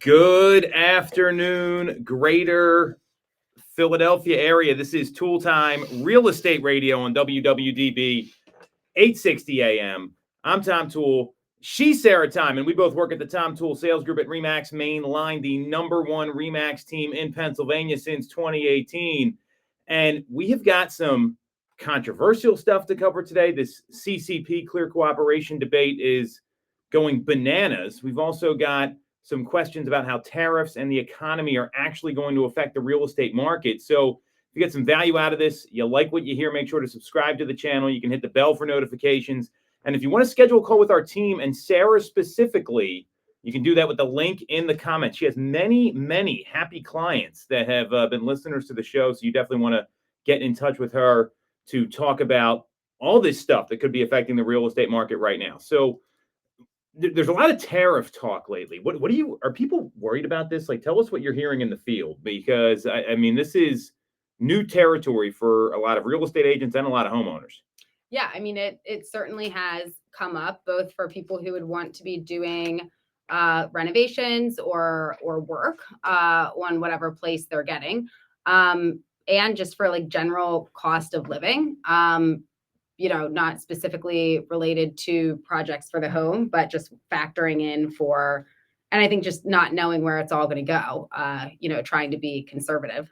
Good afternoon, greater Philadelphia area. This is Toole Time Real Estate Radio on WWDB 860 AM. I'm Tom Toole. She's Sarah Tymon. We both work at the Tom Toole Sales Group at RE/MAX Main Line, the #1 RE/MAX team in Pennsylvania since 2018. And we have got some controversial stuff to cover today. This CCP clear cooperation debate is going bananas. We've also got some questions about how tariffs and the economy are actually going to affect the real estate market. So if you get some value out of this, you like what you hear, make sure to subscribe to the channel. You can hit the bell for notifications. And if you want to schedule a call with our team and Sarah specifically, you can do that with the link in the comments. She has many, many happy clients that have been listeners to the show. So you definitely want to get in touch with her to talk about all this stuff that could be affecting the real estate market right now. So there's a lot of tariff talk lately. Are people worried about this? Like, tell us what you're hearing in the field, because I mean, this is new territory for a lot of real estate agents and a lot of homeowners. Yeah, I mean, it certainly has come up, both for people who would want to be doing renovations or work on whatever place they're getting, and just for like general cost of living. Not specifically related to projects for the home, but just factoring in for, and I think just not knowing where it's all going to go, trying to be conservative.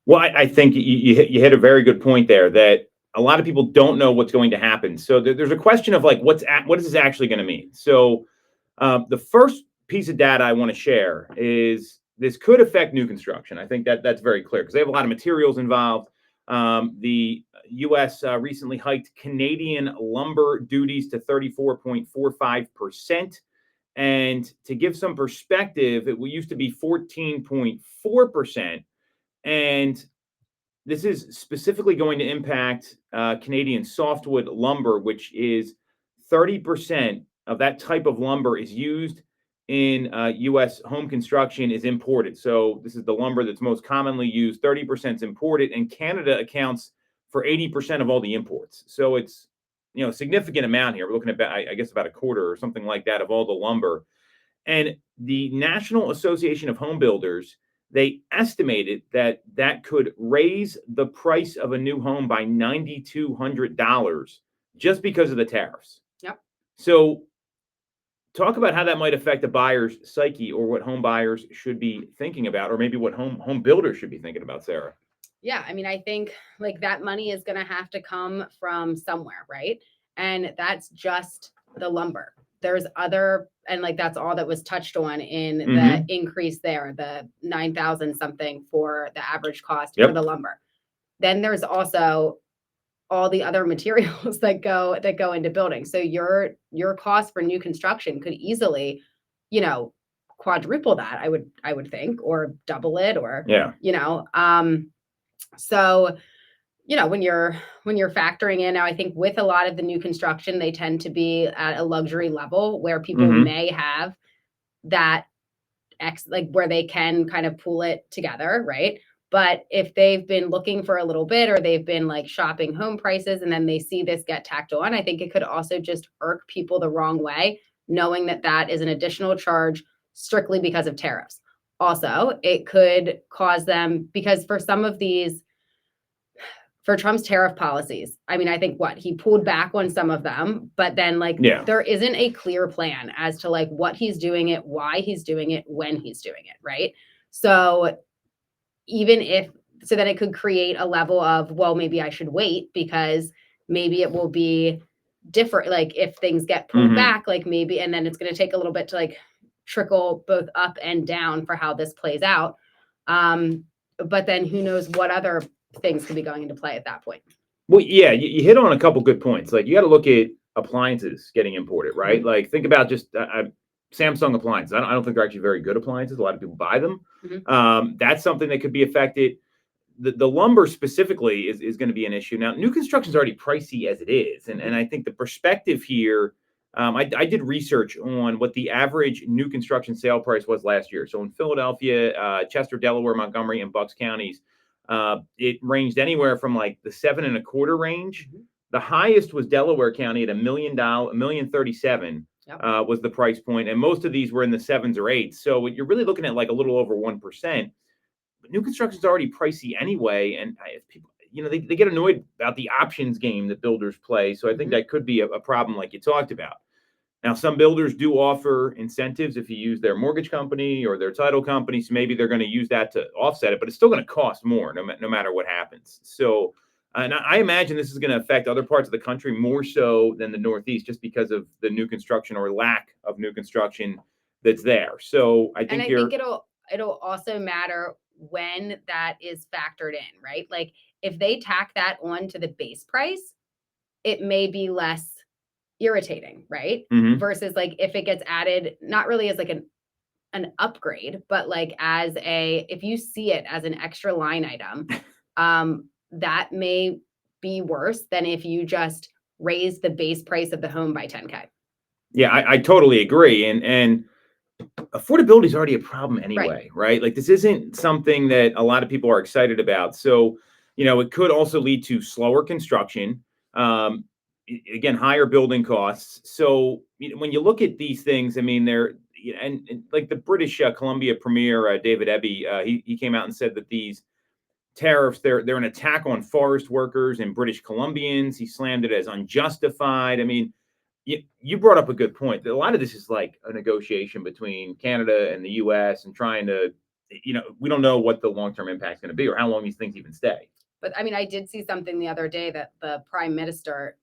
Well, I think you hit a very good point there, that a lot of people don't know what's going to happen. So there's a question of like, what is this actually going to mean? So the first piece of data I want to share is this could affect new construction. I think that's very clear because they have a lot of materials involved. The U.S. Recently hiked Canadian lumber duties to 34.45%. And to give some perspective, it used to be 14.4%. And this is specifically going to impact Canadian softwood lumber, which is 30% of that type of lumber is used in U.S. home construction is imported. So this is the lumber that's most commonly used. 30% is imported, and Canada accounts for 80% of all the imports. So it's, a significant amount here. We're looking at, I guess, about a quarter or something like that of all the lumber. And the National Association of Home Builders, they estimated that could raise the price of a new home by $9,200 just because of the tariffs. Yep. So talk about how that might affect the buyer's psyche, or what home buyers should be thinking about, or maybe what home builders should be thinking about, Sarah. Yeah, I mean, I think like that money is going to have to come from somewhere, right? And that's just the lumber. There's other, and like that's all that was touched on in the increase there, the 9,000 something for the average cost for the lumber. Then there's also all the other materials that go into building. So your cost for new construction could easily, quadruple that, I would think, or double it, or so when you're factoring in now, I think with a lot of the new construction, they tend to be at a luxury level where people may have that like where they can kind of pull it together, right? But if they've been looking for a little bit, or they've been like shopping home prices, and then they see this get tacked on, I think it could also just irk people the wrong way, knowing that is an additional charge strictly because of tariffs. Also, it could cause them, because for some of these, for Trump's tariff policies, I mean, I think he pulled back on some of them, but then there isn't a clear plan as to like what he's doing it, why he's doing it, when he's doing it, right? So then it could create a level of, well, maybe I should wait because maybe it will be different. Like if things get pulled back, like maybe, and then it's going to take a little bit to like trickle both up and down for how this plays out. But then who knows what other things could be going into play at that point. Well, yeah, you hit on a couple good points. Like you got to look at appliances getting imported, right? Like think about just Samsung appliances. I don't think they're actually very good appliances. A lot of people buy them. That's something that could be affected. The lumber specifically is going to be an issue. Now, new construction is already pricey as it is. And I think the perspective here, I did research on what the average new construction sale price was last year. So in Philadelphia, Chester, Delaware, Montgomery, and Bucks counties, it ranged anywhere from like the 7.25 range. The highest was Delaware County at $1,037,000. Yep. was the price point, and most of these were in the 7s or 8s. So you're really looking at like a little over 1%. But new construction is already pricey anyway, and people, they get annoyed about the options game that builders play. So I think that could be a problem, like you talked about. Now, some builders do offer incentives if you use their mortgage company or their title company. So maybe they're going to use that to offset it, but it's still going to cost more no matter what happens. So, and I imagine this is going to affect other parts of the country more so than the Northeast, just because of the new construction or lack of new construction that's there. So I think it'll also matter when that is factored in, right? Like if they tack that on to the base price, it may be less irritating, right? Versus like if it gets added, not really as like an upgrade, but like as if you see it as an extra line item, that may be worse than if you just raise the base price of the home by 10K. Yeah, I totally agree. And affordability is already a problem anyway, right? Like this isn't something that a lot of people are excited about. So, it could also lead to slower construction. Again, higher building costs. So when you look at these things, I mean, they're and like the British Columbia Premier David Eby, he came out and said that these tariffs, they're an attack on forest workers and British Columbians. He slammed it as unjustified. I mean, you brought up a good point. A lot of this is like a negotiation between Canada and the U.S. and trying to, we don't know what the long-term impact is going to be or how long these things even stay. But I mean, I did see something the other day that the prime minister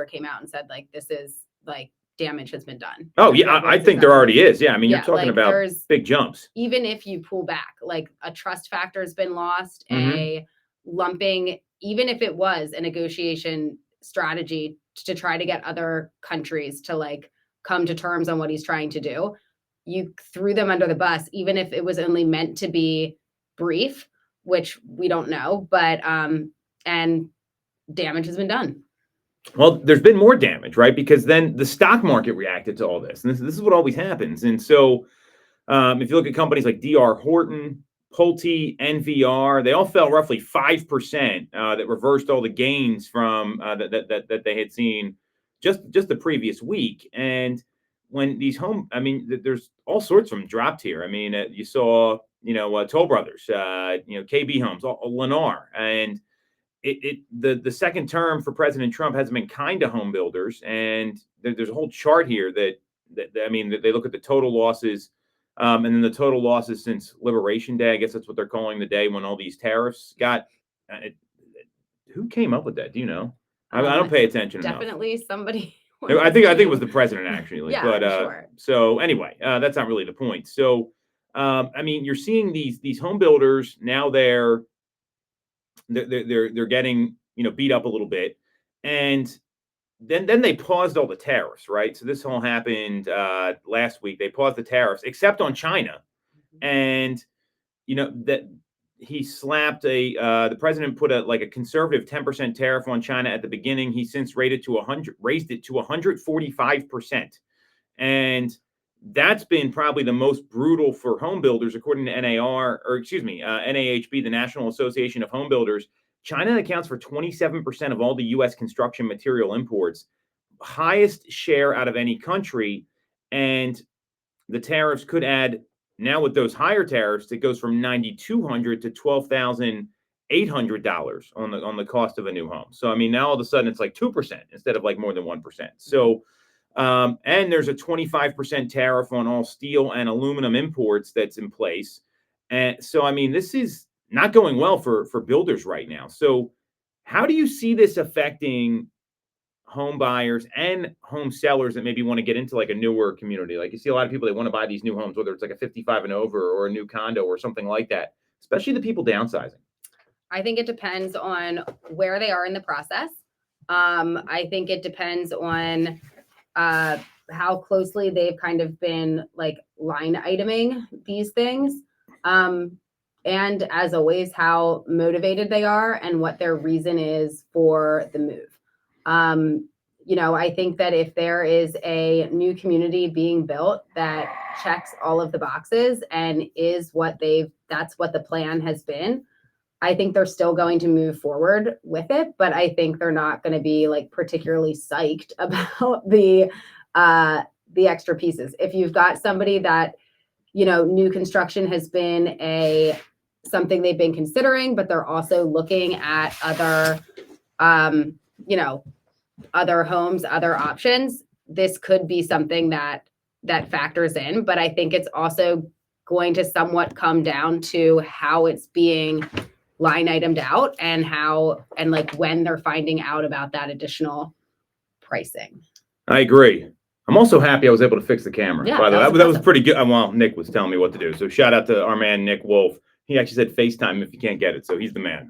came out and said, like, this is like damage has been done. Oh, yeah, I think there already is. Yeah, I mean, you're talking like about big jumps. Even if you pull back, like a trust factor has been lost, a lumping, even if it was a negotiation strategy to try to get other countries to like come to terms on what he's trying to do, you threw them under the bus, even if it was only meant to be brief, which we don't know, but and damage has been done. Well, there's been more damage, right? Because then the stock market reacted to all this, and this is what always happens. And so, if you look at companies like D.R. Horton, Pulte, NVR, they all fell roughly 5%. That reversed all the gains from that they had seen just the previous week. And when these there's all sorts of them dropped here. I mean, you saw Toll Brothers, KB Homes, Lennar, and the second term for President Trump hasn't been kind to home builders. And there's a whole chart here that they look at the total losses. And then the total losses since Liberation Day, I guess that's what they're calling the day when all these tariffs got. Who came up with that? Do you know? I don't pay attention enough. Definitely somebody. I think it was the president actually. Yeah, but sure. So anyway, that's not really the point. So you're seeing these home builders now they're getting beat up a little bit, and then they paused all the tariffs, right? So this all happened last week. They paused the tariffs, except on China, and that he slapped the president put a conservative 10% tariff on China at the beginning. He since raised it to 145%, and that's been probably the most brutal for home builders, according to NAHB, the National Association of Home Builders. China accounts for 27% of all the U.S. construction material imports, highest share out of any country. And the tariffs could add, now with those higher tariffs, it goes from $9,200 to $12,800 on the cost of a new home. So, I mean, now all of a sudden it's like 2% instead of like more than 1%. So, and there's a 25% tariff on all steel and aluminum imports that's in place. And so, I mean, this is not going well for builders right now. So how do you see this affecting home buyers and home sellers that maybe want to get into like a newer community? Like you see a lot of people that want to buy these new homes, whether it's like a 55 and over or a new condo or something like that, especially the people downsizing. I think it depends on where they are in the process. I think it depends on how closely they've kind of been like line iteming these things. And as always, how motivated they are and what their reason is for the move. I think that if there is a new community being built that checks all of the boxes and that's what the plan has been, I think they're still going to move forward with it, but I think they're not going to be like particularly psyched about the the extra pieces. If you've got somebody that, new construction has been something they've been considering, but they're also looking at other, other homes, other options, this could be something that factors in. But I think it's also going to somewhat come down to how it's being line itemed out and when they're finding out about that additional pricing. I agree. I'm also happy I was able to fix the camera. Yeah, by the way, that that was awesome. pretty good. Well, Nick was telling me what to do. So shout out to our man, Nick Wolf. He actually said FaceTime if you can't get it. So he's the man.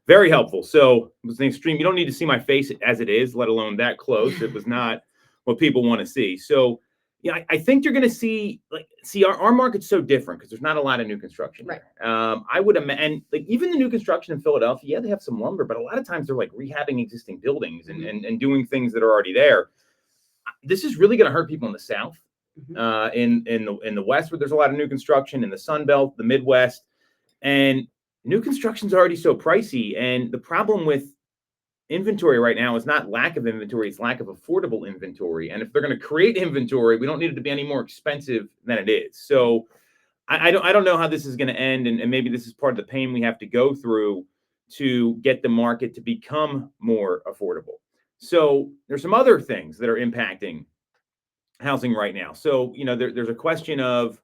Very helpful. So it was an extreme. You don't need to see my face as it is, let alone that close. It was not what people want to see. So yeah, I think you're going to see our market's so different because there's not a lot of new construction. Right. I would imagine even the new construction in Philadelphia, yeah, they have some lumber, but a lot of times they're like rehabbing existing buildings and doing things that are already there. This is really going to hurt people in the South, in the West, where there's a lot of new construction, in the Sun Belt, the Midwest, and new construction is already so pricey. And the problem with inventory right now is not lack of inventory; it's lack of affordable inventory. And if they're going to create inventory, we don't need it to be any more expensive than it is. So I don't know how this is going to end, and maybe this is part of the pain we have to go through to get the market to become more affordable. So there's some other things that are impacting housing right now. So, there's a question of,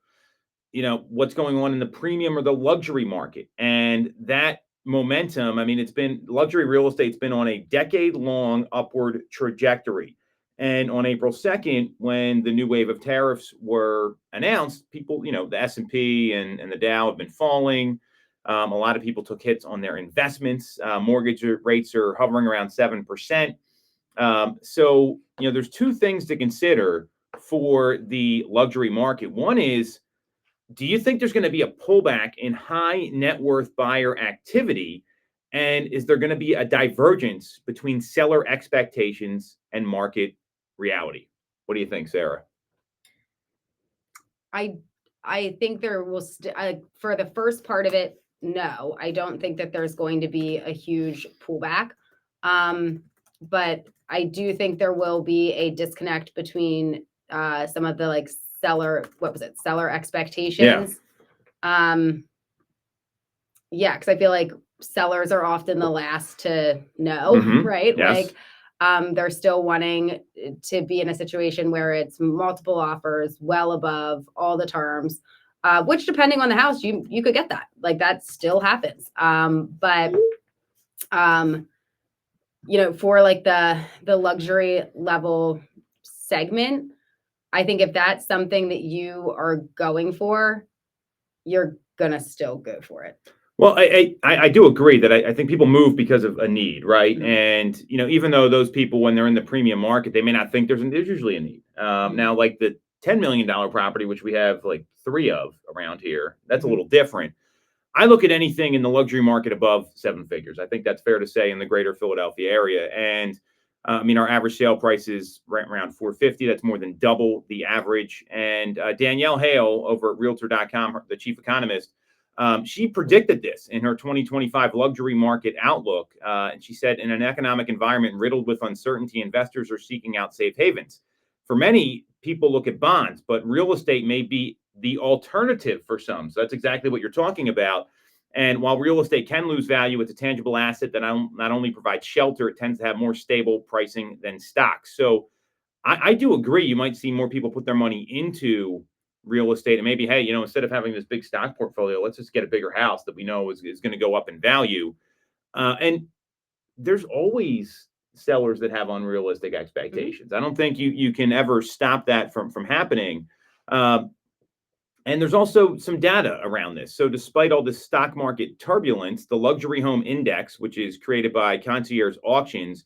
what's going on in the premium or the luxury market. And that momentum, it's been luxury real estate's been on a decade-long upward trajectory. And on April 2nd, when the new wave of tariffs were announced, people, the S&P and the Dow have been falling. A lot of people took hits on their investments. Mortgage rates are hovering around 7%. So, there's two things to consider for the luxury market. One is, do you think there's going to be a pullback in high net worth buyer activity? And is there going to be a divergence between seller expectations and market reality? What do you think, Sarah? I think there will for the first part of it, no, I don't think that there's going to be a huge pullback. But I do think there will be a disconnect between some of the seller expectations. Because I feel like sellers are often the last to know, right? Yes. They're still wanting to be in a situation where it's multiple offers well above all the terms, which depending on the house, you could get that. That still happens. But for the luxury level segment, I think if that's something that you are going for, you're gonna still go for it. Well, I do agree that I think people move because of a need, right? And even though those people, when they're in the premium market, they may not think there's usually a need. Now, like the $10 million property, which we have like 3 of around here, that's a little different. I look at anything in the luxury market above 7 figures. I think that's fair to say in the greater Philadelphia area. And our average sale price is right around $450. That's more than double the average. And Danielle Hale over at Realtor.com, the chief economist, she predicted this in her 2025 luxury market outlook. And she said, in an economic environment riddled with uncertainty, investors are seeking out safe havens. For many, people look at bonds, but real estate may be the alternative for some. So that's exactly what you're talking about. And while real estate can lose value, it's a tangible asset that not only provides shelter, it tends to have more stable pricing than stocks. So I do agree. You might see more people put their money into real estate and maybe, hey, instead of having this big stock portfolio, let's just get a bigger house that we know is going to go up in value. And there's always sellers that have unrealistic expectations. I don't think you can ever stop that from happening. And there's also some data around this. So despite all this stock market turbulence, the luxury home index, which is created by Concierge Auctions,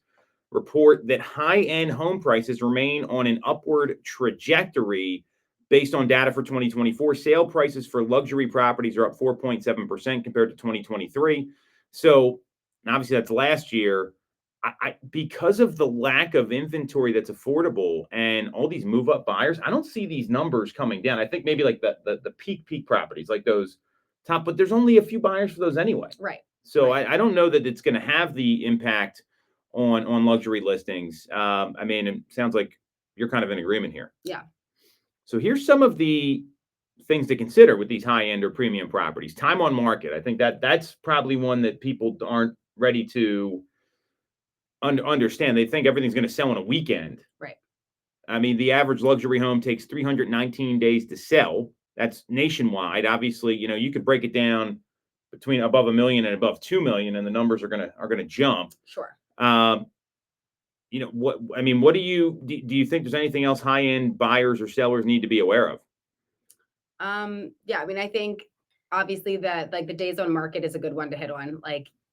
report that high-end home prices remain on an upward trajectory. Based on data for 2024, sale prices for luxury properties are up 4.7% compared to 2023. So obviously that's last year. Because of the lack of inventory that's affordable and all these move up buyers, I don't see these numbers coming down. I think maybe like the peak properties, like those top, but there's only a few buyers for those anyway. Right. So I don't know that it's going to have the impact on luxury listings. It sounds like you're kind of in agreement here. Yeah. So here's some of the things to consider with these high-end or premium properties. Time on market. I think that's probably one that people aren't ready to understand. They think everything's going to sell in a weekend. Right. I mean, the average luxury home takes 319 days to sell. That's nationwide. Obviously, you could break it down between above $1 million and above $2 million, and the numbers are gonna jump. Sure. What do you think there's anything else high-end buyers or sellers need to be aware of? Yeah, I mean, I think obviously that the days on market is a good one to hit on.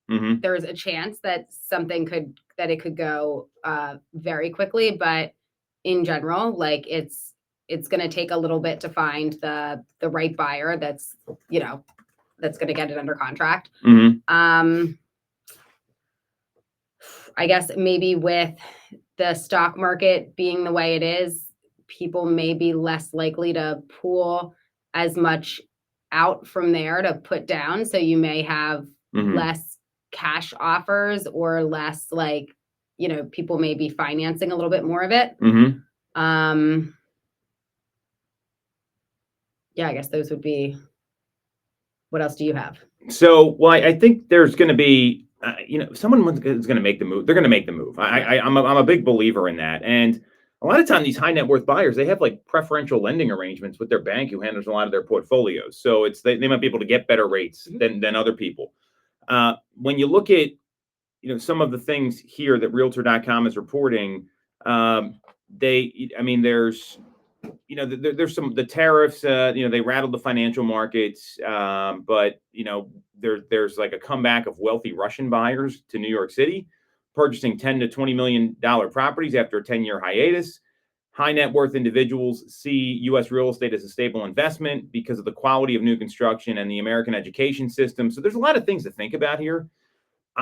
There's a chance that it could go very quickly, but in general, it's going to take a little bit to find the right buyer that's going to get it under contract. I guess maybe with the stock market being the way it is, people may be less likely to pool as much out from there to put down. So you may have less cash offers or less people may be financing a little bit more of it. Yeah, I guess those would be. What else do you have? So, well, I think there's going to be, someone is going to make the move. They're going to make the move. I'm a big believer in that. And a lot of time, these high net worth buyers, they have preferential lending arrangements with their bank who handles a lot of their portfolios. So they might be able to get better rates than other people. When you look at, some of the things here that Realtor.com is reporting, there's the tariffs, they rattled the financial markets, but there's a comeback of wealthy Russian buyers to New York City, purchasing $10 to $20 million properties after a 10-year hiatus. High net worth individuals see U.S. real estate as a stable investment because of the quality of new construction and the American education system. So there's a lot of things to think about here.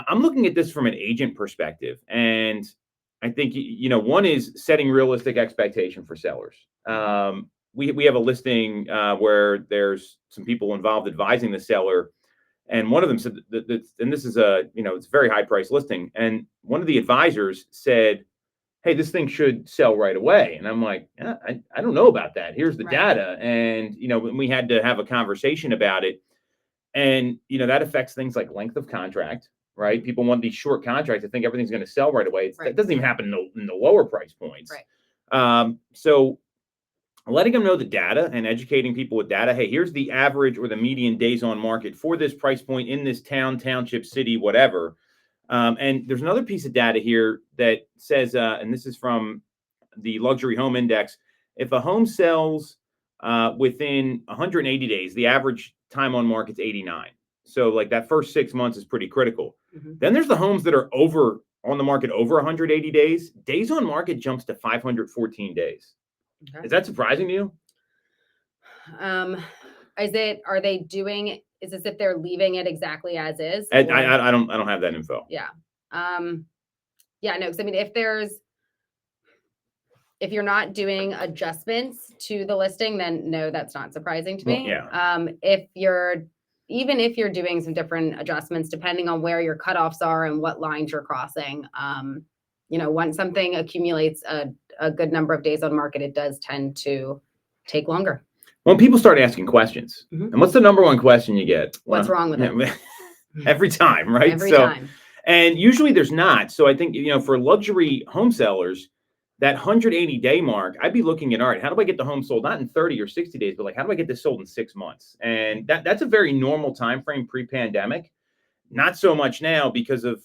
I'm looking at this from an agent perspective, and I think, one is setting realistic expectation for sellers. We have a listing where there's some people involved advising the seller, and one of them said that and this is it's a very high price listing, and one of the advisors said, "Hey, this thing should sell right away." And I'm like, I don't know about that. Here's the data, and we had to have a conversation about it, and that affects things like length of contract. Right. People want these short contracts. I think everything's going to sell right away. That doesn't even happen in the lower price points. Right. So letting them know the data and educating people with data. Hey, here's the average or the median days on market for this price point in this town, township, city, whatever. And there's another piece of data here that says, and this is from the luxury home index. If a home sells within 180 days, the average time on market's 89. So that first 6 months is pretty critical. Then there's the homes that are on the market over 180 days. Days on market jumps to 514 days. Okay. Is that surprising to you? Is this if they're leaving it exactly as is? I don't have that info. Yeah. Yeah, no, because I mean, if you're not doing adjustments to the listing, then no, that's not surprising to me. Well, yeah. Even if you're doing some different adjustments, depending on where your cutoffs are and what lines you're crossing, once something accumulates a good number of days on market, it does tend to take longer. When people start asking questions, and what's the number one question you get? What's wrong with it? Every time, right? Every time. And usually there's not. So I think, for luxury home sellers, that 180-day mark, I'd be looking at, all right, how do I get the home sold? Not in 30 or 60 days, but how do I get this sold in 6 months? And that's a very normal time frame pre-pandemic. Not so much now because of,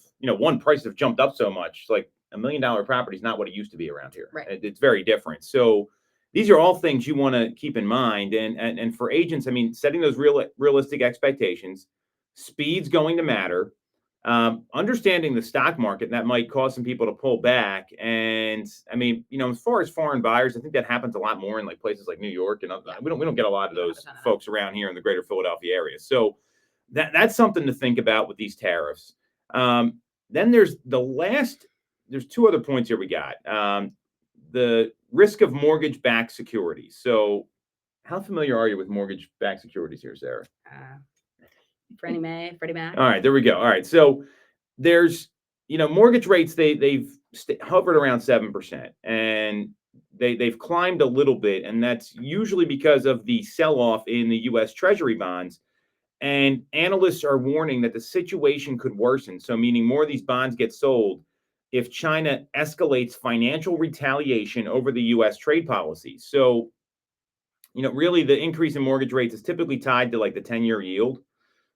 prices have jumped up so much. Like $1 million property is not what it used to be around here. Right. It's very different. So these are all things you want to keep in mind. And for agents, I mean, setting those realistic expectations, speed's going to matter. Understanding the stock market, that might cause some people to pull back. And I mean, as far as foreign buyers, I think that happens a lot more in places like New York, and we don't get a lot of those folks around here in the greater Philadelphia area. So that's something to think about with these tariffs. Then there's two other points here we got. The risk of mortgage-backed securities. So how familiar are you with mortgage-backed securities here, Sarah? Freddie Mac. All right, there we go. All right, so there's mortgage rates, they've hovered around 7%, and they've climbed a little bit, and that's usually because of the sell-off in the U.S. Treasury bonds. And analysts are warning that the situation could worsen. So, meaning more of these bonds get sold if China escalates financial retaliation over the U.S. trade policy. So, really the increase in mortgage rates is typically tied to like the 10-year yield,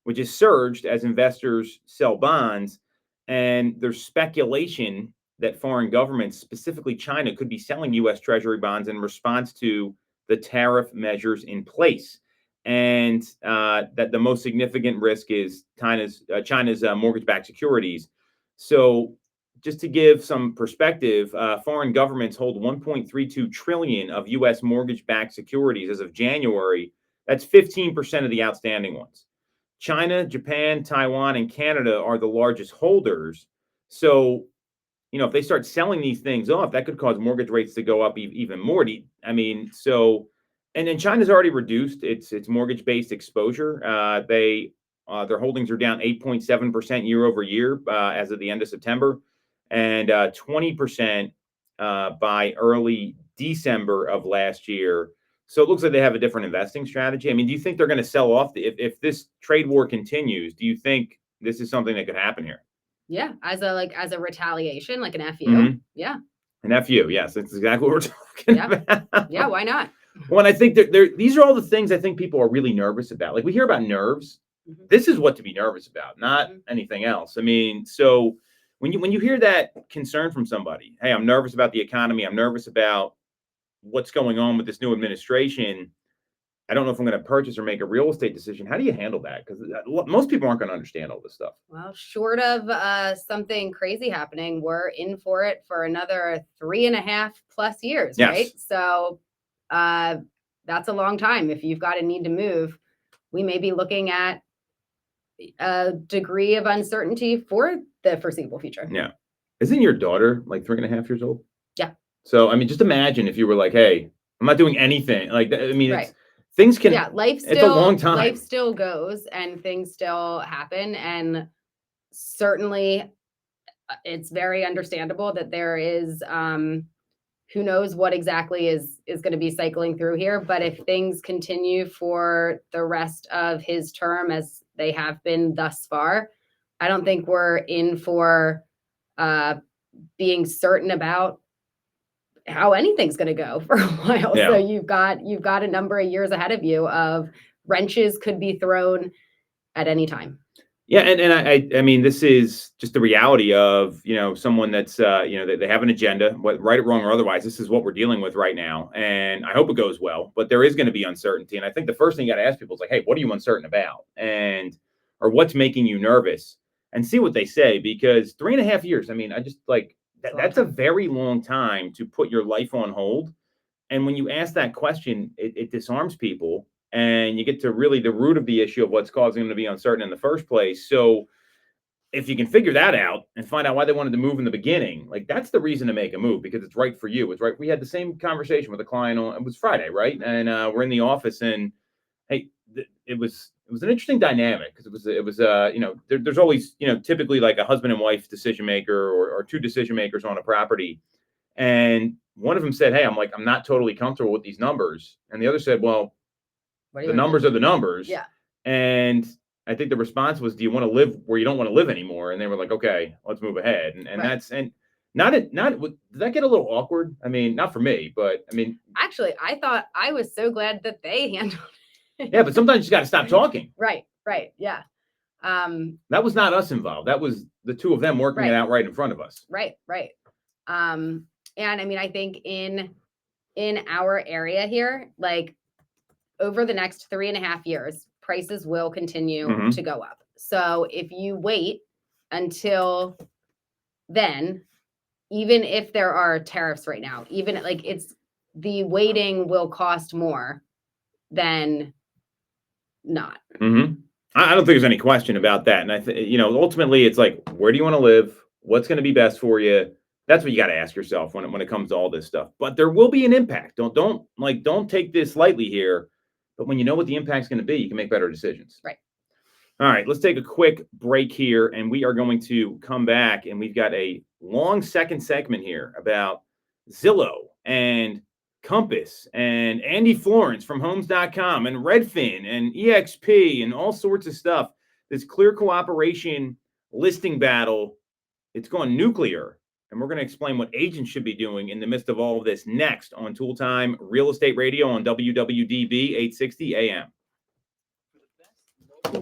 which has surged as investors sell bonds. And there's speculation that foreign governments, specifically China, could be selling U.S. Treasury bonds in response to the tariff measures in place. And that the most significant risk is China's mortgage-backed securities. So, just to give some perspective, foreign governments hold 1.32 trillion of U.S. mortgage-backed securities as of January. That's 15% of the outstanding ones. China, Japan, Taiwan, and Canada are the largest holders. So, if they start selling these things off, that could cause mortgage rates to go up even more. And then China's already reduced its mortgage-based exposure. Their holdings are down 8.7% year over year as of the end of September, and 20% by early December of last year. So it looks like they have a different investing strategy. Do you think they're going to sell off if this trade war continues? Do you think this is something that could happen here? Yeah, as a retaliation, like an FU. Mhm. Yeah. An FU, yes, that's exactly what we're talking about. Yeah, why not? Well, and I think these are all the things I think people are really nervous about. Like we hear about nerves. Mhm. This is what to be nervous about, not anything else. So when you hear that concern from somebody, hey, I'm nervous about the economy. I'm nervous about what's going on with this new administration. I don't know if I'm going to purchase or make a real estate decision. How do you handle that? Because most people aren't going to understand all this stuff. Well, short of something crazy happening, we're in for it for another 3.5+ years, Yes. right? So that's a long time. If you've got a need to move, we may be looking at a degree of uncertainty for the foreseeable future. Yeah. Isn't your daughter like 3.5 years old? Yeah. So, just imagine if you were like, hey, I'm not doing anything. Like, Right. things can, it's a long time. Life still goes and things still happen. And certainly it's very understandable that there is, who knows what exactly is going to be cycling through here. But if things continue for the rest of his term as they have been thus far, I don't think we're in for being certain about how anything's going to go for a while. Yeah. So you've got a number of years ahead of you of wrenches could be thrown at any time. Yeah, and this is just the reality of someone that's they have an agenda, right, wrong, or otherwise. This is what we're dealing with right now, and I hope it goes well. But there is going to be uncertainty, and I think the first thing you got to ask people is like, hey, what are you uncertain about, or what's making you nervous, and see what they say. Because 3.5 years, I just like that's a very long time to put your life on hold. And when you ask that question, it disarms people. And you get to really the root of the issue of what's causing them to be uncertain in the first place. So if you can figure that out and find out why they wanted to move in the beginning, like that's the reason to make a move because it's right for you. It's right. We had the same conversation with a client it was Friday, right? And we're in the office, and hey, it was an interesting dynamic because there's always typically like a husband and wife decision maker or two decision makers on a property, and one of them said, hey, I'm not totally comfortable with these numbers, and the other said, well, the numbers are the numbers. Yeah. And I think the response was, do you want to live where you don't want to live anymore? And they were like, okay, let's move ahead. And right. did that get a little awkward? Not for me, but actually, I thought I was so glad that they handled it. Yeah, but sometimes you got to stop talking. Right. Yeah. That was not us involved. That was the two of them working it out right in front of us. Right. And I think in our area here, like, over the next 3.5 years, prices will continue to go up. So if you wait until then, even if there are tariffs right now, even like the waiting will cost more than not. I don't think there's any question about that. And I think, ultimately it's like, where do you want to live? What's going to be best for you? That's what you got to ask yourself when it comes to all this stuff. But there will be an impact. Don't take this lightly here. But when you know what the impact's going to be, you can make better decisions. Right. All right, let's take a quick break here, and we are going to come back, and we've got a long second segment here about Zillow and Compass and Andy Florence from homes.com and Redfin and EXP and all sorts of stuff. This clear cooperation listing battle, it's gone nuclear. And we're going to explain what agents should be doing in the midst of all of this next on Toole Time Real Estate Radio on WWDB 860 AM.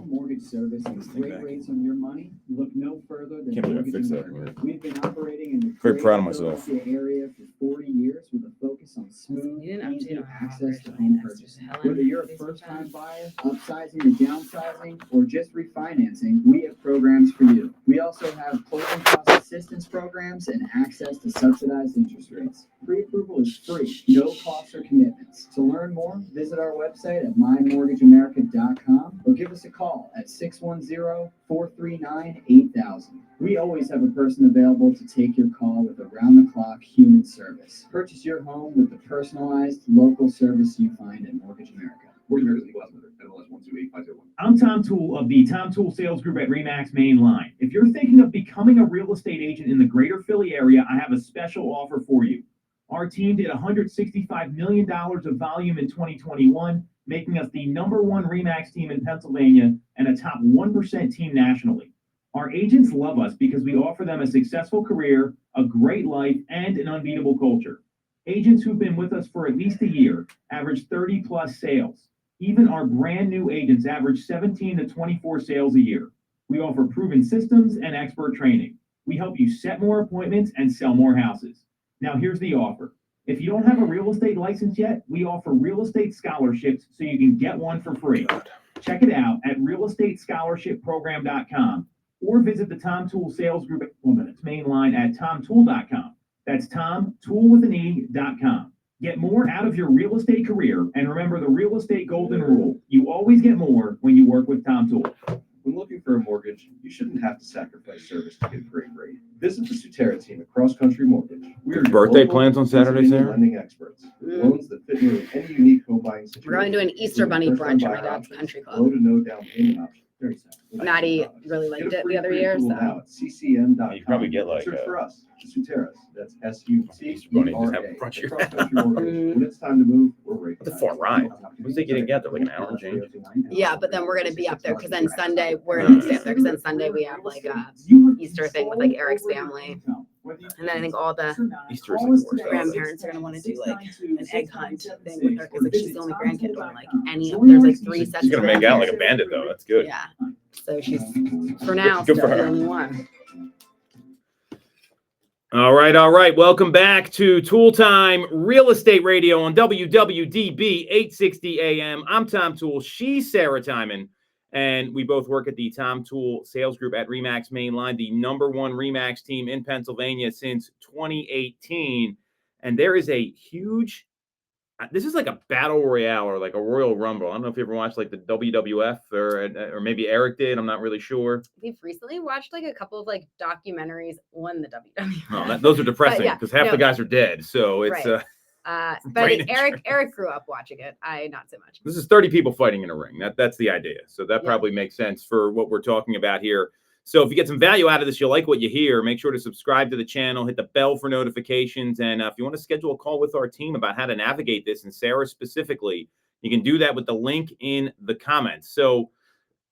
Mortgage service and great rates on your money. Look no further than Mortgage America. We've been operating in the Very proud of myself. area for 40 years with a focus on smooth, easy access to home purchase. Whether you're a first-time buyer, upsizing or downsizing, or just refinancing, we have programs for you. We also have closing cost assistance programs and access to subsidized interest rates. Pre-approval is free, no costs or commitments. To learn more, visit our website at mymortgageamerica.com or give us a call at 610-439-8000. We always have a person available to take your call with around-the-clock human service. Purchase your home with the personalized local service you find at Mortgage America. Mortgage America is equal MLS 128501. I'm Tom Toole of the Tom Toole Sales Group at RE/MAX Main Line. If you're thinking of becoming a real estate agent in the greater Philly area, I have a special offer for you. Our team did $165 million of volume in 2021, making us the #1 RE/MAX team in Pennsylvania and a top 1% team nationally. Our agents love us because we offer them a successful career, a great life, and an unbeatable culture. Agents who've been with us for at least a year average 30 plus sales. Even our brand new agents average 17 to 24 sales a year. We offer proven systems and expert training. We help you set more appointments and sell more houses. Now here's the offer. If you don't have a real estate license yet, we offer real estate scholarships so you can get one for free. Check it out at realestateScholarshipProgram.com or visit the Tom Toole Sales Group its main line at tomtoole.com. That's tomtoole.com. Get more out of your real estate career, and remember the real estate golden rule. You always get more when you work with Tom Toole. When looking for a mortgage, you shouldn't have to sacrifice service to get a great rate. Visit the Sutera team at Cross Country Mortgage. We are Birthday plans on Saturday, Sarah? Lending experts. Loans that fit nearly any unique home buying situation. We're going to an Easter Bunny brunch at my dad's country club. Low to no down payment option. Maddie really liked it the other year. So now at ccm.com. You probably get like search a- for us, Suteras. That's Easter Bunny, just have a SUTERA. brunch here. Cross Country Mortgage. When it's time to move, we're right. What's a far ride? What's they getting together? Like an hour and change? yeah, but then we're gonna be up there because then Sunday we're gonna stay up there because then Sunday we have like a Easter thing with like Eric's family, and then I think all the Easter is like the worst. grandparents are gonna want to do like an egg hunt thing with her because like she's the only grandkid on like any. There's like 3 sets. She's gonna make out like a bandit though. That's good. Yeah. So she's for now Good still for the her. only one. All right. Welcome back to Toole Time Real Estate Radio on WWDB 860 AM. I'm Tom Toole. She's Sarah Tymon. And we both work at the Tom Toole Sales Group at RE/MAX Main Line, the #1 RE/MAX team in Pennsylvania since 2018. And there is a huge, this is like a battle royale or like a Royal Rumble. I don't know if you ever watched like the WWF or maybe Eric did. I'm not really sure. We've recently watched like a couple of like documentaries on the WWF. No, those are depressing yeah, because half the guys are dead. So it's right. But brain Eric grew up watching it. I not so much. This is 30 people fighting in a ring. That's the idea. So that Yeah. probably makes sense for what we're talking about here. So if you get some value out of this, you like what you hear, make sure to subscribe to the channel, hit the bell for notifications. And if you want to schedule a call with our team about how to navigate this, and Sarah specifically, you can do that with the link in the comments. So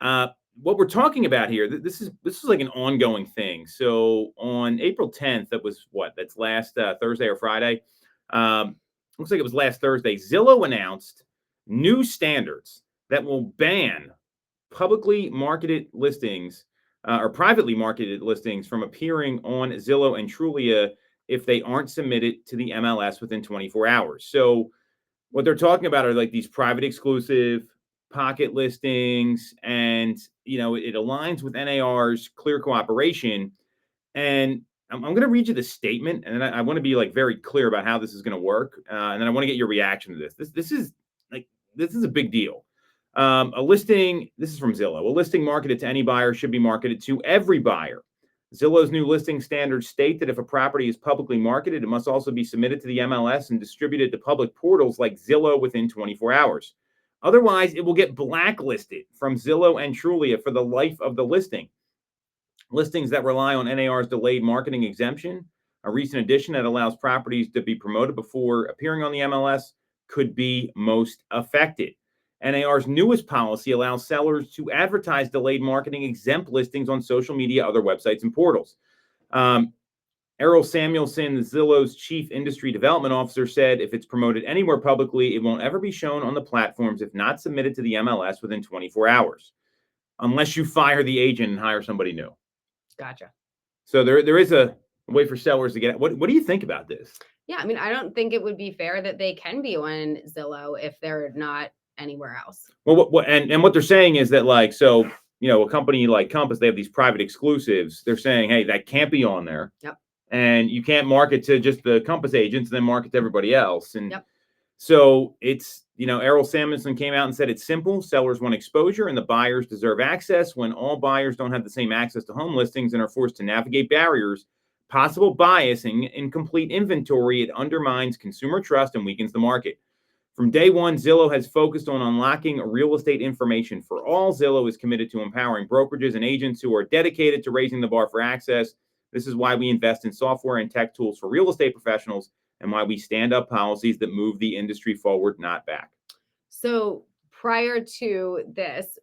what we're talking about here, this is like an ongoing thing. So on April 10th, that's last Thursday or Friday. Looks like it was last Thursday. Zillow announced new standards that will ban publicly marketed listings or privately marketed listings from appearing on Zillow and Trulia if they aren't submitted to the MLS within 24 hours. So what they're talking about are like these private exclusive pocket listings, and it aligns with NAR's clear cooperation. And I'm going to read you the statement, and then I want to be like very clear about how this is going to work, and then I want to get your reaction to this. This is a big deal. A listing, this is from Zillow, a listing marketed to any buyer should be marketed to every buyer. Zillow's new listing standards state that if a property is publicly marketed, it must also be submitted to the MLS and distributed to public portals like Zillow within 24 hours. Otherwise, it will get blacklisted from Zillow and Trulia for the life of the listing. Listings that rely on NAR's delayed marketing exemption A recent addition that allows properties to be promoted before appearing on the MLS could be most affected. NAR's newest policy allows sellers to advertise delayed marketing exempt listings on social media, other websites, and portals. Errol Samuelson, Zillow's chief industry development officer, said if it's promoted anywhere publicly, it won't ever be shown on the platforms if not submitted to the MLS within 24 hours, unless you fire the agent and hire somebody new. Gotcha. So there is a way for sellers to get it. What do you think about this? Yeah, I mean, I don't think it would be fair that they can be on Zillow if they're not anywhere else. Well, what they're saying is that, like, so, a company like Compass, they have these private exclusives. They're saying, hey, that can't be on there. Yep. And you can't market to just the Compass agents and then market to everybody else. And Yep. so it's, Errol Samuelson came out and said it's simple. Sellers want exposure and the buyers deserve access. When all buyers don't have the same access to home listings and are forced to navigate barriers, possible bias, and incomplete inventory, it undermines consumer trust and weakens the market. From day one, Zillow has focused on unlocking real estate information for all. Zillow is committed to empowering brokerages and agents who are dedicated to raising the bar for access. This is why we invest in software and tech tools for real estate professionals and why we stand up policies that move the industry forward, not back. So prior to this,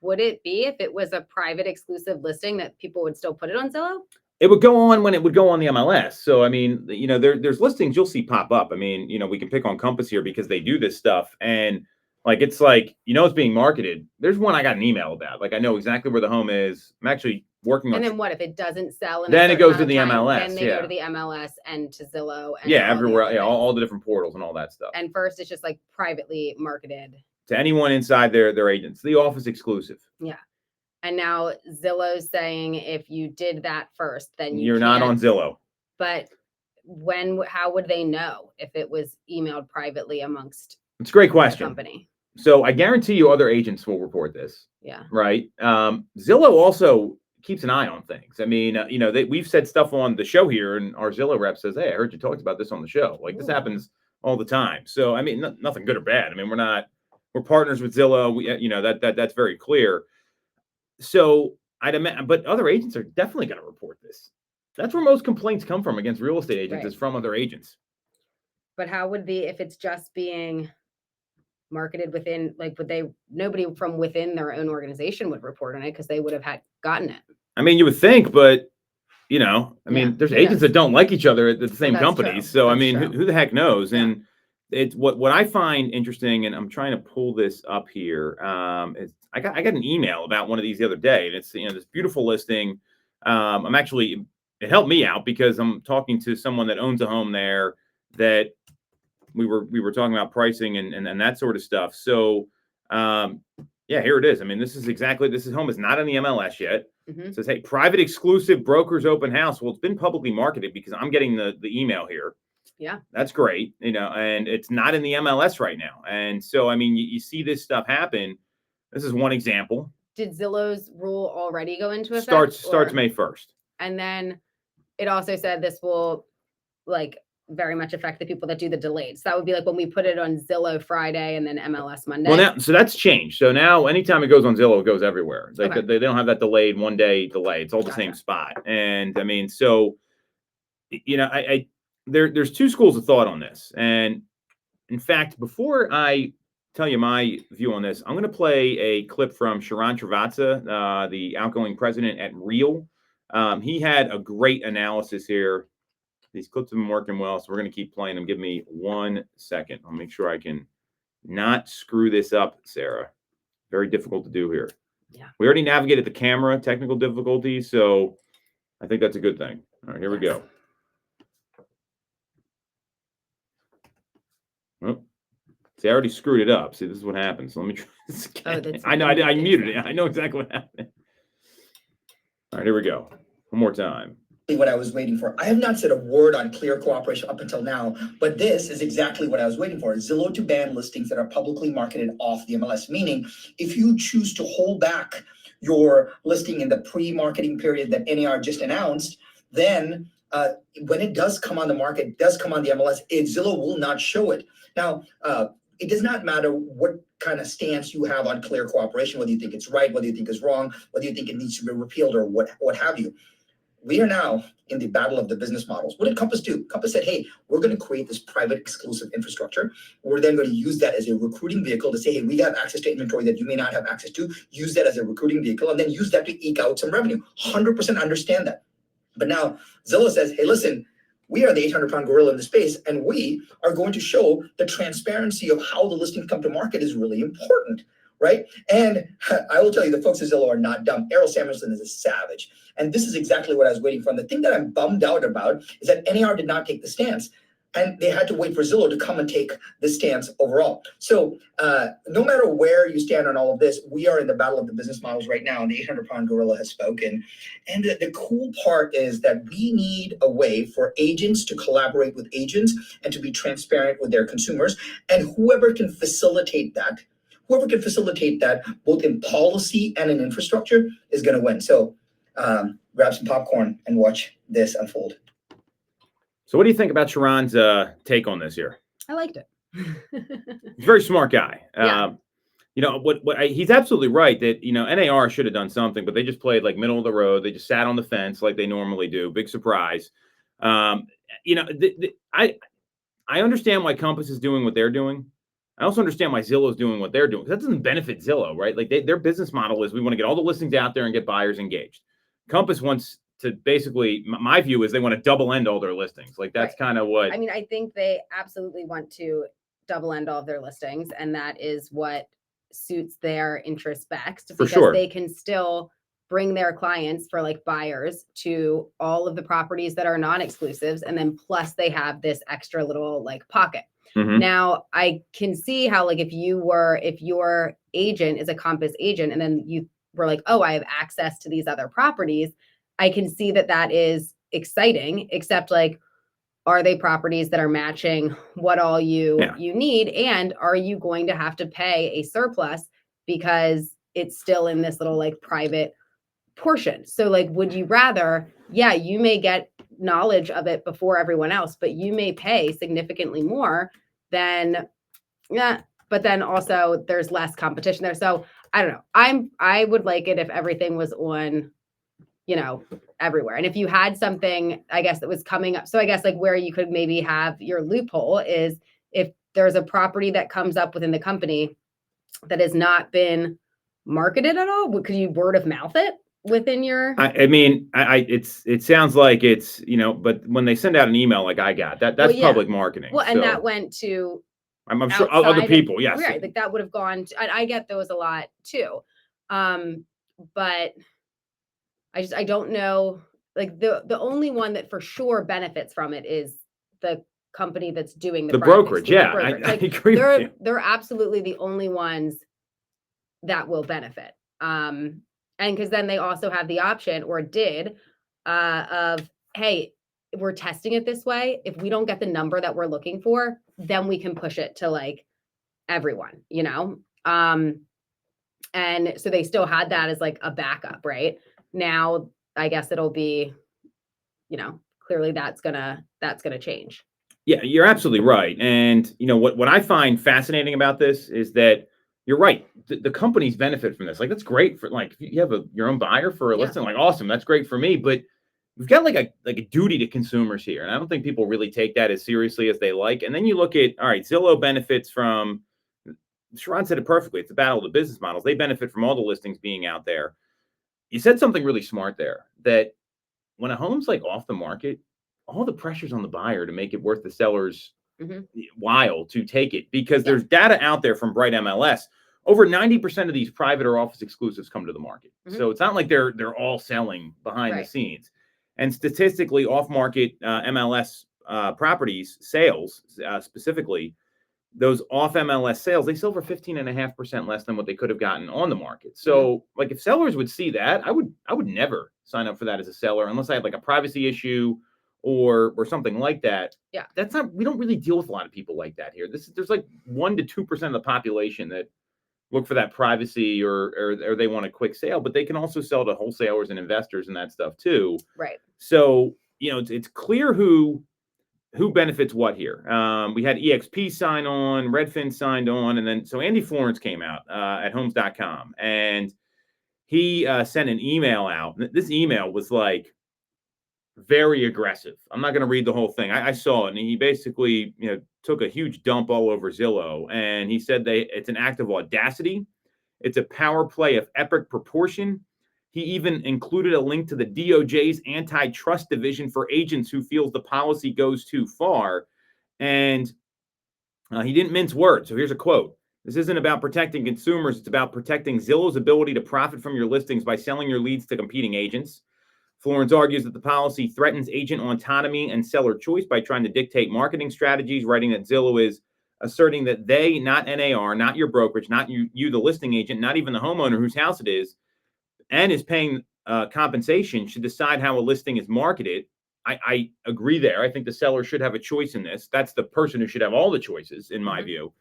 would it be, if it was a private exclusive listing, that people would still put it on Zillow? It would go on when it would go on the MLS. So, I mean, there's listings you'll see pop up. I mean, we can pick on Compass here because they do this stuff. And it's like, it's being marketed. There's one I got an email about. Like, I know exactly where the home is. I'm actually working on. And then what if it doesn't sell? Then it goes to the MLS. Then they go to the MLS and to Zillow. And everywhere. Yeah, all the different portals and all that stuff. And first, it's just like privately marketed to anyone inside their agents. The office exclusive. Yeah. And now Zillow's saying if you did that first, then you're not on Zillow. But how would they know if it was emailed privately amongst? It's a great question. The company. So I guarantee you other agents will report this. Yeah. Right. Zillow also keeps an eye on things. I mean, we've said stuff on the show here, and our Zillow rep says, "Hey, I heard you talked about this on the show." Like, this happens all the time. So I mean, nothing good or bad. I mean, we're partners with Zillow. We, that's very clear. So I'd imagine, but other agents are definitely going to report this. That's where most complaints come from against real estate agents, is from other agents. But how would if it's just being marketed within, like, nobody from within their own organization would report on it because they would have gotten it. I mean, you would think, but there's agents that don't like each other at the same companies. True. So I mean, who the heck knows? Yeah. And it's what I find interesting, and I'm trying to pull this up here. I got an email about one of these the other day, and it's this beautiful listing. It helped me out because I'm talking to someone that owns a home there that we were talking about pricing and that sort of stuff. So here it is. I mean, this home is not on the MLS yet. Mm-hmm. It says, hey, private exclusive brokers open house. Well, it's been publicly marketed because I'm getting the email here. Yeah, that's great. And it's not in the MLS right now. And so, I mean, you see this stuff happen. This is one example. Did Zillow's rule already go into effect? Starts May 1st. And then it also said this will very much affect the people that do the delayed. So that would be like when we put it on Zillow Friday and then MLS Monday. Well, so that's changed. So now anytime it goes on Zillow, it goes everywhere. They don't have that delayed 1 day delay. It's all the same spot. And I mean, so, there's two schools of thought on this. And in fact, before I tell you my view on this, I'm going to play a clip from Sharon Travaza, the outgoing president at Real. He had a great analysis here. These clips have been working well, so we're going to keep playing them. Give me 1 second. I'll make sure I can not screw this up, Sarah. Very difficult to do here. Yeah. We already navigated the camera technical difficulties, so I think that's a good thing. All right, here we go. Oh, see, I already screwed it up. See, this is what happens. So let me try this again. I know, I muted it. I know exactly what happened. All right, here we go. One more time. What I was waiting for. I have not said a word on clear cooperation up until now, but this is exactly what I was waiting for. Zillow to ban listings that are publicly marketed off the MLS, meaning if you choose to hold back your listing in the pre-marketing period that NAR just announced, then when it does come on the market, does come on the MLS, Zillow will not show it. Now, it does not matter what kind of stance you have on clear cooperation, whether you think it's right, whether you think it's wrong, whether you think it needs to be repealed or what have you. we are now in the battle of the business models. What did Compass do? Compass said, hey, we're going to create this private exclusive infrastructure. We're then going to use that as a recruiting vehicle to say, hey, we have access to inventory that you may not have access to. Use that as a recruiting vehicle and then use that to eke out some revenue. 100% understand that. But now Zillow says, hey, listen, we are the 800-pound gorilla in the space, and we are going to show the transparency of how the listings come to market is really important, right? And I will tell you, the folks at Zillow are not dumb. Errol Samuelson is a savage. And this is exactly what I was waiting for. And the thing that I'm bummed out about is that NAR did not take the stance. And they had to wait for Zillow to come and take the stance overall. So no matter where you stand on all of this, we are in the battle of the business models right now, and the 800-pound gorilla has spoken. And the cool part is that we need a way for agents to collaborate with agents and to be transparent with their consumers. And whoever can facilitate that, both in policy and in infrastructure, is going to win. So grab some popcorn and watch this unfold. So what do you think about Sharon's take on this here? I liked it. He's a very smart guy. Yeah. You know, he's absolutely right that, you know, NAR should have done something, but they just played like middle of the road. They just sat on the fence like they normally do. Big surprise. You know, I understand why Compass is doing what they're doing. I also understand why Zillow is doing what they're doing. That doesn't benefit Zillow, right? Like their business model is we want to get all the listings out there and get buyers engaged. Compass wants to basically, my view is they want to double end all their listings. Like that's kind of what. I mean, I think they absolutely want to double end all of their listings, and that is what suits their interests best, because they can still bring their clients for like buyers to all of the properties that are non-exclusives, and then plus they have this extra little like pocket. Now I can see how, like, if your agent is a Compass agent and then you were like, oh, I have access to these other properties, I can see that that is exciting, except like, are they properties that are matching what all you need? And are you going to have to pay a surplus because it's still in this little like private portion? So like, would you rather, you may get knowledge of it before everyone else, but you may pay significantly more than, but then also there's less competition there. So I don't know. I would like it if everything was on, you know, everywhere. And if you had something, I guess, that was coming up. So I guess like where you could maybe have your loophole is if there's a property that comes up within the company that has not been marketed at all, could you word of mouth it within your? I mean, it sounds like it's, you know, but when they send out an email like I got, that's public marketing. Well, and that went to, I'm sure other people, yes. Right, like that would have gone to, and I get those a lot too. But I don't know, like the only one that for sure benefits from it is the company that's doing the brokerage. Yeah, brokerage. I agree with you. They're absolutely the only ones that will benefit. And because then they also have the option, or did, of, hey, we're testing it this way. If we don't get the number that we're looking for, then we can push it to like everyone, you know? And so they still had that as like a backup, right? Now, I guess it'll be, you know, clearly that's gonna change. Yeah, you're absolutely right. And, you know, what I find fascinating about this is that you're right. The companies benefit from this. Like, that's great for, like, if you have your own buyer for a listing, like, awesome. That's great for me. But we've got like a duty to consumers here. And I don't think people really take that as seriously as they like. And then you look at, all right, Zillow benefits from, Sharon said it perfectly. It's the battle of the business models. They benefit from all the listings being out there. You said something really smart there, that when a home's like off the market, all the pressure's on the buyer to make it worth the seller's while to take it, because there's data out there from Bright MLS. Over 90% of these private or office exclusives come to the market. So it's not like they're all selling behind the scenes. And statistically, off-market MLS properties sales, specifically, those off MLS sales, they sell for 15.5% less than what they could have gotten on the market. So like, if sellers would see that, I would never sign up for that as a seller unless I had like a privacy issue or something like that. Yeah. That's not, we don't really deal with a lot of people like that here. There's like 1 to 2% of the population that look for that privacy or they want a quick sale, but they can also sell to wholesalers and investors and that stuff too. Right. So, you know, it's clear who benefits what here. We had EXP sign on, Redfin signed on, and then so Andy Florence came out at homes.com, and he sent an email out. This email was like very aggressive. I'm not going to read the whole thing. I saw it, and he basically, took a huge dump all over Zillow, and he said it's an act of audacity. It's a power play of epic proportion. He even included a link to the DOJ's antitrust division for agents who feels the policy goes too far, and he didn't mince words. So here's a quote. This isn't about protecting consumers. It's about protecting Zillow's ability to profit from your listings by selling your leads to competing agents. Florence argues that the policy threatens agent autonomy and seller choice by trying to dictate marketing strategies, writing that Zillow is asserting that they, not NAR, not your brokerage, not you, the listing agent, not even the homeowner whose house it is, and is paying compensation, should decide how a listing is marketed. I agree there. I think the seller should have a choice in this. That's the person who should have all the choices, in my view.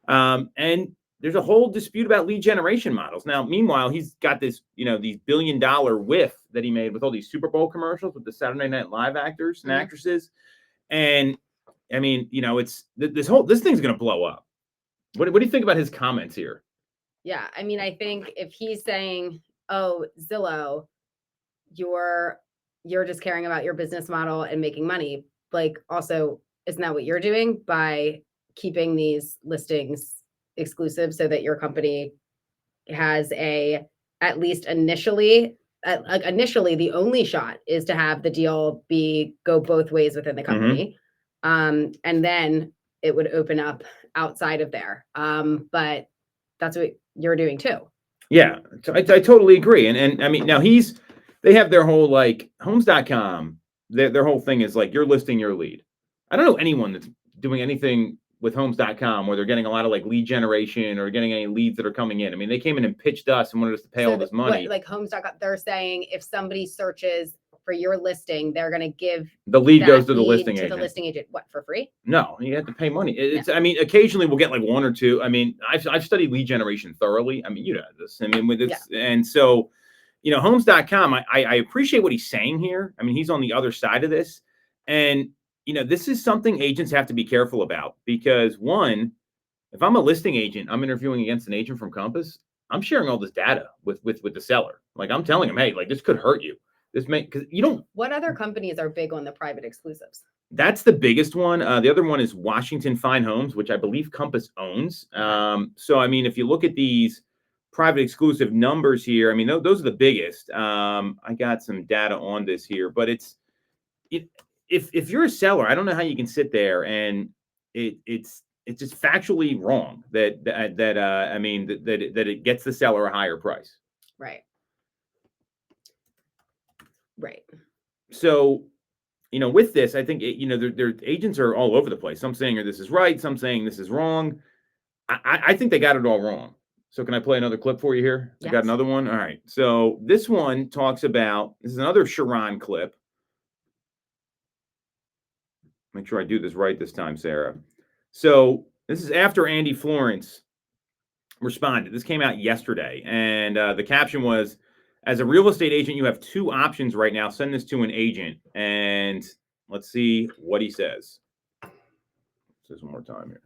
And there's a whole dispute about lead generation models. Now, meanwhile, he's got this, these $1 billion whiff that he made with all these Super Bowl commercials with the Saturday Night Live actors and actresses. And I mean, it's this thing's going to blow up. What do you think about his comments here? Yeah. I mean, I think if he's saying, oh, Zillow, you're just caring about your business model and making money, like, also, isn't that what you're doing by keeping these listings exclusive so that your company has at least initially the only shot is to have the deal go both ways within the company. And then it would open up outside of there. But that's what you're doing too. Yeah, I totally agree. And I mean, now they have their whole homes.com. Their whole thing is you're listing your lead. I don't know anyone that's doing anything with homes.com where they're getting a lot of lead generation or getting any leads that are coming in. I mean, they came in and pitched us and wanted us to pay all this money. Homes.com, they're saying if somebody searches for your listing, they're going to give the lead goes to the listing agent. The listing agent, what, for free? No, you have to pay money. I mean, occasionally we'll get one or two. I mean, I've studied lead generation thoroughly. I mean, you know this. I mean, with this, and so, homes.com, I appreciate what he's saying here. I mean, he's on the other side of this, and this is something agents have to be careful about because, one, if I'm a listing agent, I'm interviewing against an agent from Compass, I'm sharing all this data with the seller. I'm telling him, hey, this could hurt you. Because you don't. What other companies are big on the private exclusives? That's the biggest one. The other one is Washington Fine Homes, which I believe Compass owns. So, I mean, if you look at these private exclusive numbers here, I mean, those are the biggest. I got some data on this here, but if you're a seller, I don't know how you can sit there and it's just factually wrong that it gets the seller a higher price. Right. So, with this, I think their agents are all over the place. Some saying this is right, some saying this is wrong. I think they got it all wrong. So, can I play another clip for you here? Yes. I got another one. All right. So this one talks about. This is another Sharon clip. Make sure I do this right this time, Sarah. So this is after Andy Florence responded. This came out yesterday, and the caption was, as a real estate agent, you have two options right now. Send this to an agent, and let's see what he says. Let's do this one more time here.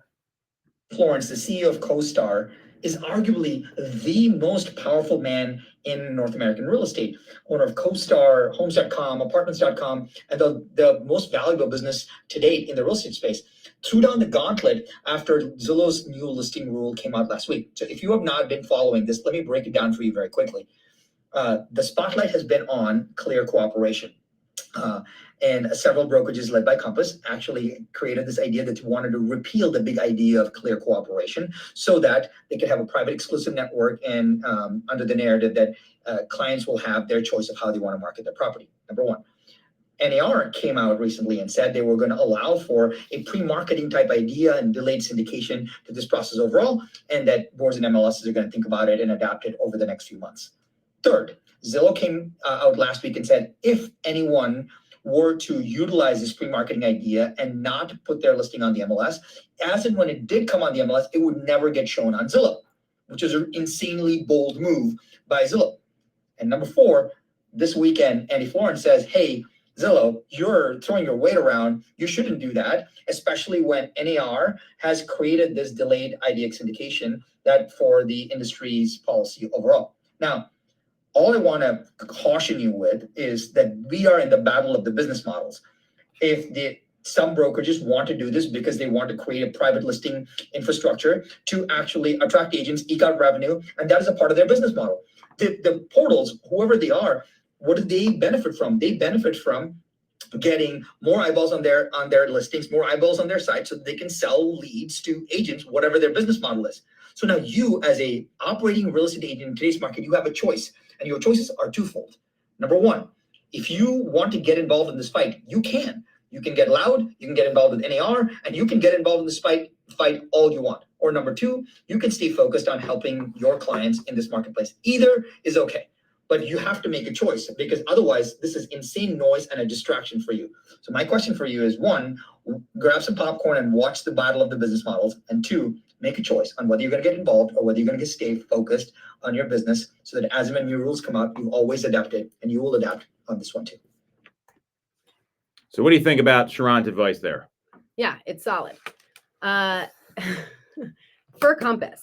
Florence, the CEO of CoStar, is arguably the most powerful man in North American real estate. Owner of CoStar, Homes.com, Apartments.com, and the most valuable business to date in the real estate space. Threw down the gauntlet after Zillow's new listing rule came out last week. So if you have not been following this, let me break it down for you very quickly. The spotlight has been on clear cooperation. And several brokerages led by Compass actually created this idea that they wanted to repeal the big idea of clear cooperation so that they could have a private exclusive network and under the narrative that clients will have their choice of how they want to market their property, number one. NAR came out recently and said they were going to allow for a pre-marketing type idea and delayed syndication to this process overall, and that boards and MLSs are going to think about it and adapt it over the next few months. Third, Zillow came out last week and said if anyone were to utilize this pre-marketing idea and not put their listing on the MLS, as and when it did come on the MLS, it would never get shown on Zillow, which is an insanely bold move by Zillow. And number four, this weekend, Andy Florence says, hey, Zillow, you're throwing your weight around. You shouldn't do that, especially when NAR has created this delayed IDX syndication that for the industry's policy overall. Now, All I want to caution you with is that we are in the battle of the business models. If some brokerages want to do this because they want to create a private listing infrastructure to actually attract agents, eke out revenue, and that is a part of their business model. The portals, whoever they are, what do they benefit from? They benefit from getting more eyeballs on their listings, more eyeballs on their site, so that they can sell leads to agents, whatever their business model is. So now you, as a operating real estate agent in today's market, you have a choice, and your choices are twofold. Number one, if you want to get involved in this fight, you can. You can get loud, you can get involved with NAR, and you can get involved in this fight all you want. Or number two, you can stay focused on helping your clients in this marketplace. Either is okay, but you have to make a choice, because otherwise this is insane noise and a distraction for you. So my question for you is, one, grab some popcorn and watch the battle of the business models, and two, make a choice on whether you're going to get involved or whether you're going to stay focused on your business, so that as and when new rules come out, you always adapt it, and you will adapt on this one too. So what do you think about Sharon's advice there? Yeah, it's solid. For Compass,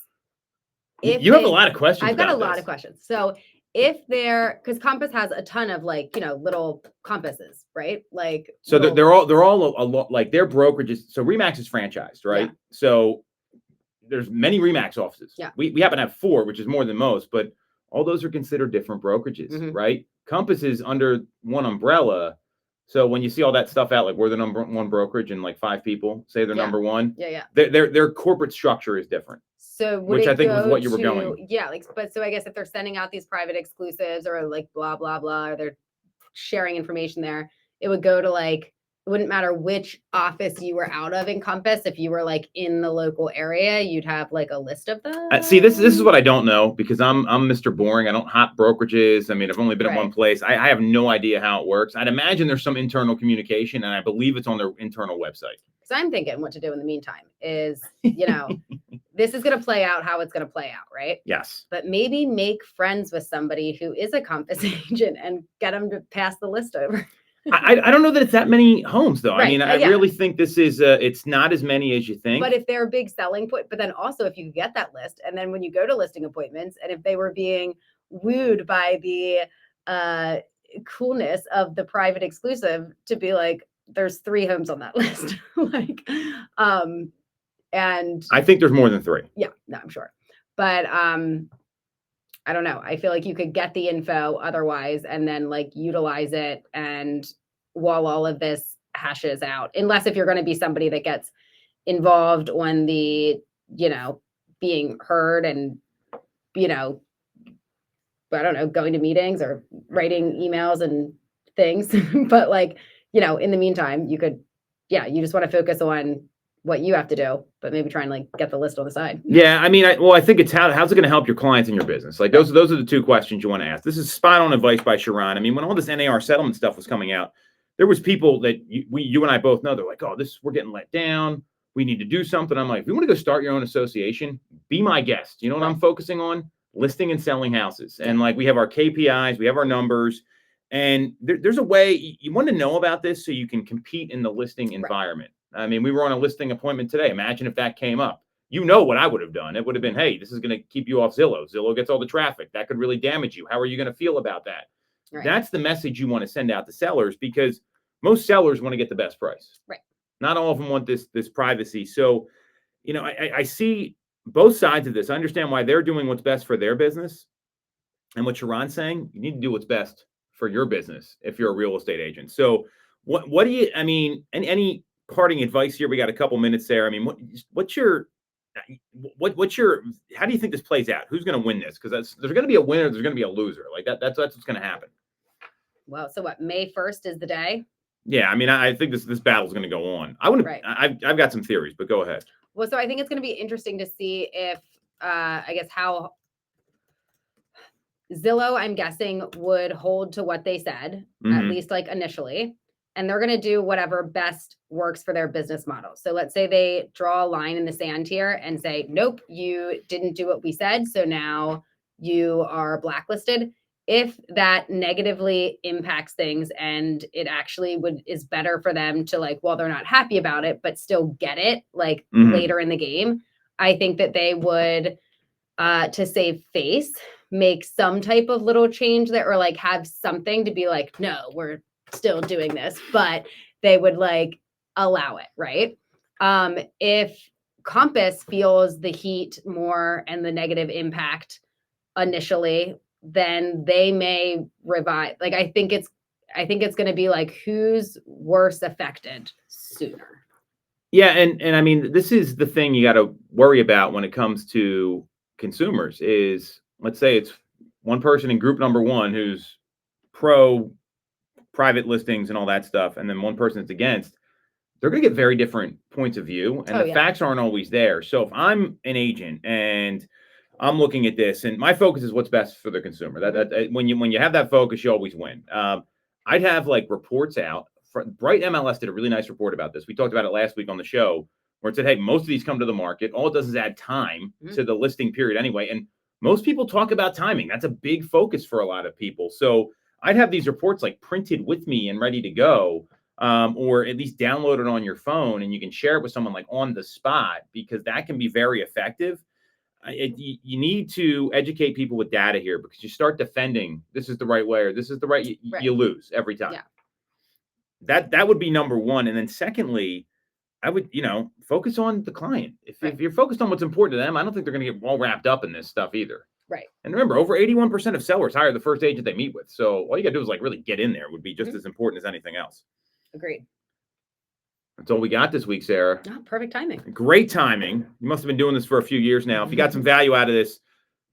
You have a lot of questions. I've got a about lot this. of questions. So if they're, because Compass has a ton of like, little compasses, right? Like, So little- they're all a lot, like their brokerages. So Remax is franchised, right? Yeah. So there's many Remax offices. Yeah. We happen to have 4, which is more than most, but all those are considered different brokerages, Mhm. right? Compass is under one umbrella. So when you see all that stuff out, like we're the number one brokerage and like 5 people say they're Yeah. number one, yeah. their corporate structure is different. So would Which it I think was go what you were to- going. Yeah, like, but so I guess if they're sending out these private exclusives or like blah, blah, blah, or they're sharing information there, it would go to like, it wouldn't matter which office you were out of in Compass. If you were like in the local area, you'd have like a list of them. See, this is what I don't know, because I'm Mr. Boring. I don't hop brokerages. I mean, I've only been at one Right. place. I have no idea how it works. I'd imagine there's some internal communication, and I believe it's on their internal website. Because I'm thinking what to do in the meantime is, this is going to play out how it's going to play out, right? Yes. But maybe make friends with somebody who is a Compass agent and get them to pass the list over. I don't know that it's that many homes, though. I Right, mean, I yeah. really think this is it's not as many as you think. But if they're a big selling point, but then also if you get that list, and then when you go to listing appointments, and if they were being wooed by the coolness of the private exclusive to be like, there's 3 homes on that list, like, and I think there's more than 3. yeah, no, I'm sure, but I don't know. I feel like you could get the info otherwise and then like utilize it, and while all of this hashes out, unless if you're going to be somebody that gets involved on the, being heard and, I don't know, going to meetings or writing emails and things. But like, in the meantime, you could, you just want to focus on what you have to do, but maybe try and like get the list on the side. Yeah, I mean, I think it's how's it going to help your clients and your business? Like those are the 2 questions you want to ask. This is spot on advice by Sharon. I mean, when all this NAR settlement stuff was coming out, there was people that you and I both know. They're like, oh, we're getting let down. We need to do something. I'm like, if you want to go start your own association, be my guest. You know what I'm focusing on? Listing and selling houses. And like we have our KPIs, we have our numbers, and there's a way you want to know about this so you can compete in the listing environment. I mean, we were on a listing appointment today. Imagine if that came up. You know what I would have done. It would have been, hey, this is going to keep you off Zillow. Zillow gets all the traffic. That could really damage you. How are you going to feel about that? Right. That's the message you want to send out to sellers, because most sellers want to get the best price. Right. Not all of them want this privacy. So, I see both sides of this. I understand why they're doing what's best for their business. And what Sharon's saying, you need to do what's best for your business if you're a real estate agent. So what do you, I mean, any parting advice here? We got a couple minutes there. I mean, what's your, how do you think this plays out? Who's going to win this? Because there's going to be a winner. There's going to be a loser. Like that's what's going to happen. Well, so what, May 1st is the day? Yeah. I mean, I think this battle is going to go on. I wouldn't, Right. I've got some theories, but go ahead. Well, so I think it's going to be interesting to see if, I guess how Zillow, I'm guessing, would hold to what they said, at Mhm. least like initially, and they're going to do whatever best works for their business model. So let's say they draw a line in the sand here and say, nope, you didn't do what we said, so now you are blacklisted. If that negatively impacts things and it actually is better for them to like, well, they're not happy about it, but still get it like Mhm. later in the game, I think that they would to save face, make some type of little change there, or like have something to be like, no, we're still doing this, but they would like allow it, right? If Compass feels the heat more and the negative impact initially, then they may revise. Like I think it's going to be like who's worse affected sooner. Yeah, and I mean, this is the thing you got to worry about when it comes to consumers is, let's say it's one person in group number one who's pro private listings and all that stuff, and then one person that's against. They're going to get very different points of view, and the facts aren't always there. So if I'm an agent and I'm looking at this, and my focus is what's best for the consumer. That when you have that focus, you always win. I'd have like reports out. Bright MLS did a really nice report about this. We talked about it last week on the show, where it said, hey, most of these come to the market. All it does is add time to the listing period anyway. And most people talk about timing. That's a big focus for a lot of people. So I'd have these reports like printed with me and ready to go, or at least download it on your phone, and you can share it with someone like on the spot, because that can be very effective. You need to educate people with data here, because you start defending this is the right way or this is the right, you lose every time. Yeah. That would be number one. And then secondly, I would, focus on the client. If you're focused on what's important to them, I don't think they're going to get all wrapped up in this stuff either. Right. And remember, over 81% of sellers hire the first agent they meet with. So all you got to do is like really get in there would be just as important as anything else. Agreed. That's all we got this week, Sarah. Oh, perfect timing. Great timing. You must have been doing this for a few years now. If you got some value out of this,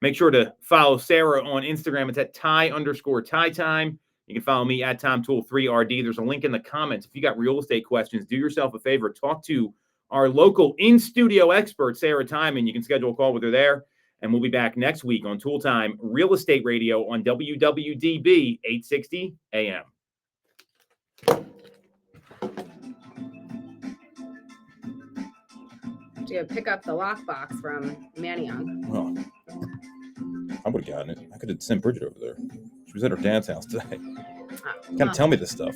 make sure to follow Sarah on Instagram. It's at Ty_Ty Time. You can follow me at Tom Toole 3RD. There's a link in the comments. If you got real estate questions, do yourself a favor. Talk to our local in-studio expert, Sarah Tymon. You can schedule a call with her there. And we'll be back next week on Toole Time Real Estate Radio on WWDB 860 AM. To pick up the lockbox from Mannyong. Well, I would have gotten it. I could have sent Bridget over there. She was at her dad's house today. Kind of tell me this stuff.